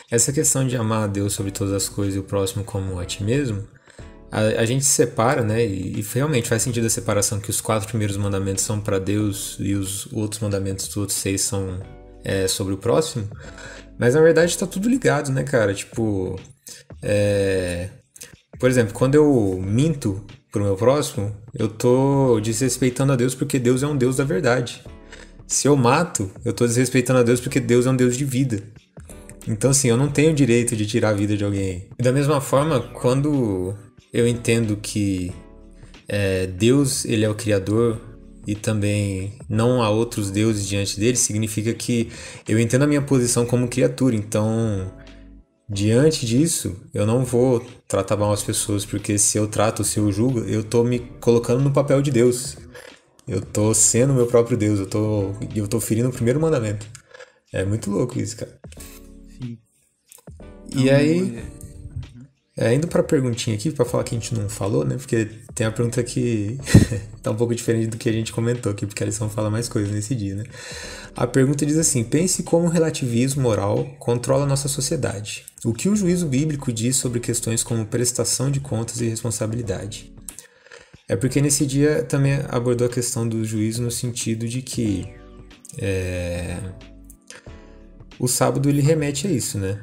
essa questão de amar a Deus sobre todas as coisas e o próximo como a ti mesmo, a gente separa, né? E realmente faz sentido a separação que os 4 primeiros mandamentos são para Deus e os outros mandamentos, os outros 6 são sobre o próximo. Mas na verdade tá tudo ligado, né, cara? Tipo, por exemplo, quando eu minto pro meu próximo, eu tô desrespeitando a Deus porque Deus é um Deus da verdade. Se eu mato, eu tô desrespeitando a Deus porque Deus é um Deus de vida. Então, assim, eu não tenho o direito de tirar a vida de alguém. E da mesma forma, quando eu entendo que Deus, ele é o Criador e também não há outros deuses diante dele, significa que eu entendo a minha posição como criatura. Então, diante disso, eu não vou tratar mal as pessoas, porque se eu trato, se eu julgo, eu tô me colocando no papel de Deus. Eu tô sendo meu próprio Deus, eu tô ferindo o primeiro mandamento. É muito louco isso, cara. Sim. E Então, aí, indo pra perguntinha aqui, pra falar que a gente não falou, né? Porque tem a pergunta que tá um pouco diferente do que a gente comentou aqui, porque a lição fala mais coisas nesse dia, né? A pergunta diz assim: pense como o relativismo moral controla a nossa sociedade. O que o juízo bíblico diz sobre questões como prestação de contas e responsabilidade? É porque nesse dia também abordou a questão do juízo no sentido de que o sábado ele remete a isso, né?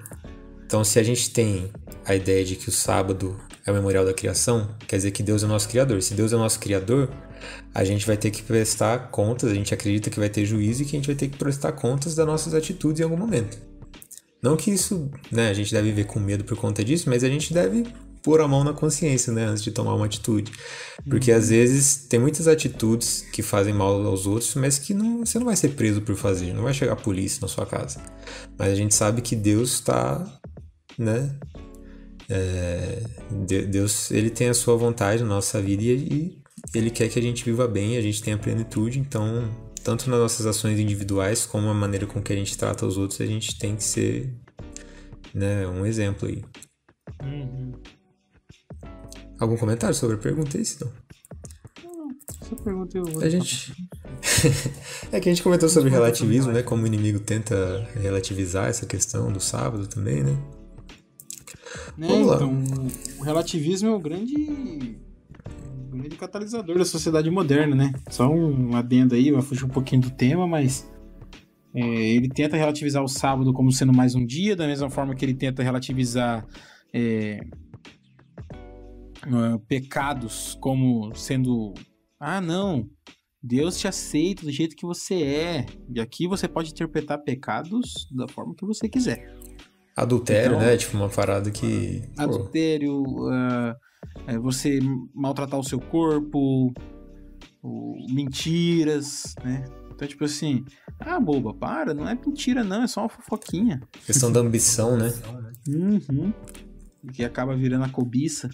Então, se a gente tem a ideia de que o sábado é o memorial da criação, quer dizer que Deus é o nosso criador. Se Deus é o nosso criador, a gente vai ter que prestar contas, a gente acredita que vai ter juízo e que a gente vai ter que prestar contas das nossas atitudes em algum momento. Não que isso, né, a gente deve viver com medo por conta disso, mas a gente deve pôr a mão na consciência, né, antes de tomar uma atitude. Porque às vezes tem muitas atitudes que fazem mal aos outros, mas que você não vai ser preso por fazer, não vai chegar a polícia na sua casa. Mas a gente sabe que Deus está, né, Deus, ele tem a sua vontade na nossa vida e ele quer que a gente viva bem, a gente tenha plenitude, então, tanto nas nossas ações individuais como a maneira com que a gente trata os outros, a gente tem que ser, né, um exemplo aí. Algum comentário sobre a pergunta aí, não? essa pergunta eu vou A gente é que a gente comentou sobre relativismo, né, como o inimigo tenta relativizar essa questão do sábado também, né? Vamos lá. Então, o relativismo é o grande catalisador da sociedade moderna, né? Só um adendo aí, vai fugir um pouquinho do tema, mas ele tenta relativizar o sábado como sendo mais um dia, da mesma forma que ele tenta relativizar pecados como sendo, não, Deus te aceita do jeito que você é, e aqui você pode interpretar pecados da forma que você quiser. Adultério, Então, né? Tipo, uma parada que. adultério, você maltratar o seu corpo, mentiras, né? Então, tipo assim, boba, para, não é mentira não, é só uma fofoquinha. Questão da ambição, né? Uhum. Que acaba virando a cobiça.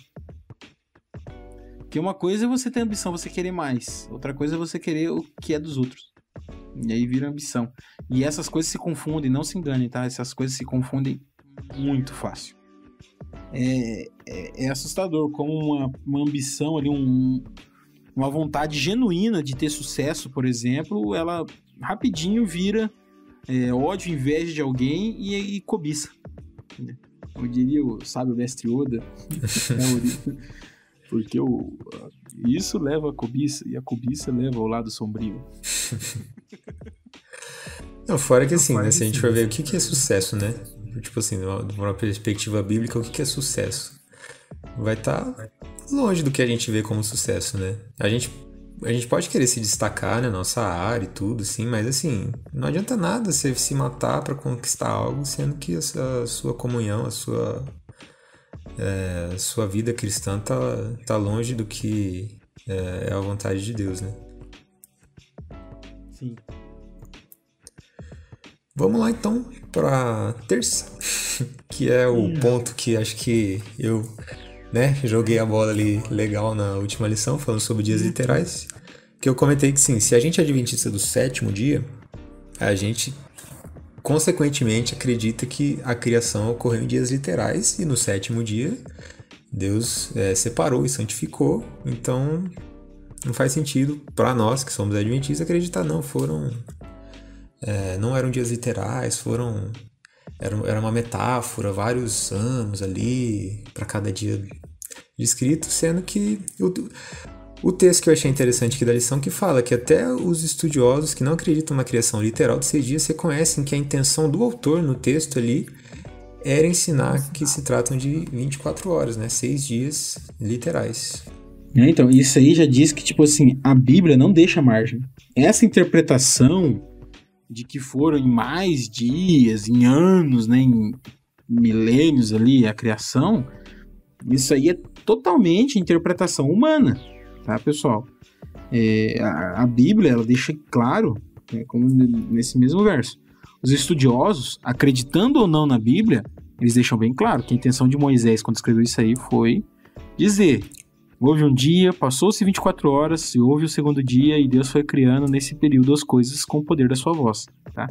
Porque uma coisa é você ter ambição, você querer mais. Outra coisa é você querer o que é dos outros. E aí vira ambição. E essas coisas se confundem, não se enganem, tá? Essas coisas se confundem muito fácil. É assustador como uma ambição ali, uma vontade genuína de ter sucesso, por exemplo, ela rapidinho vira ódio, inveja de alguém e cobiça. Eu diria o sábio mestre Oda, porque isso leva a cobiça e a cobiça leva ao lado sombrio. Não, fora que assim, né? Se a gente for ver o que é sucesso, né? Tipo assim, de uma perspectiva bíblica, o que é sucesso? Vai estar longe do que a gente vê como sucesso, né? A gente pode querer se destacar na nossa área e tudo, assim, mas assim, não adianta nada você se matar pra conquistar algo, sendo que a sua comunhão, a sua vida cristã tá longe do que é a vontade de Deus, né? Sim. Vamos lá então para terça, que é o ponto que acho que eu, né, joguei a bola ali legal na última lição, falando sobre dias literais, que eu comentei que sim, se a gente é adventista do sétimo dia, a gente consequentemente acredita que a criação ocorreu em dias literais e no sétimo dia Deus separou e santificou, então não faz sentido para nós que somos adventistas acreditar não eram dias literais, foram Era uma metáfora, vários anos ali para cada dia descrito, sendo que o texto que eu achei interessante aqui da lição que fala que até os estudiosos que não acreditam na criação literal de 6 dias reconhecem que a intenção do autor no texto ali era ensinar que se tratam de 24 horas, né? 6 dias literais. Então, isso aí já diz que, tipo assim, a Bíblia não deixa margem. Essa interpretação de que foram em mais dias, em anos, né, em milênios ali, a criação, isso aí é totalmente interpretação humana, tá, pessoal? A Bíblia, ela deixa claro, né, como nesse mesmo verso, os estudiosos, acreditando ou não na Bíblia, eles deixam bem claro que a intenção de Moisés, quando escreveu isso aí, foi dizer: houve um dia, passou-se 24 horas, e houve o segundo dia, e Deus foi criando nesse período as coisas com o poder da sua voz, tá?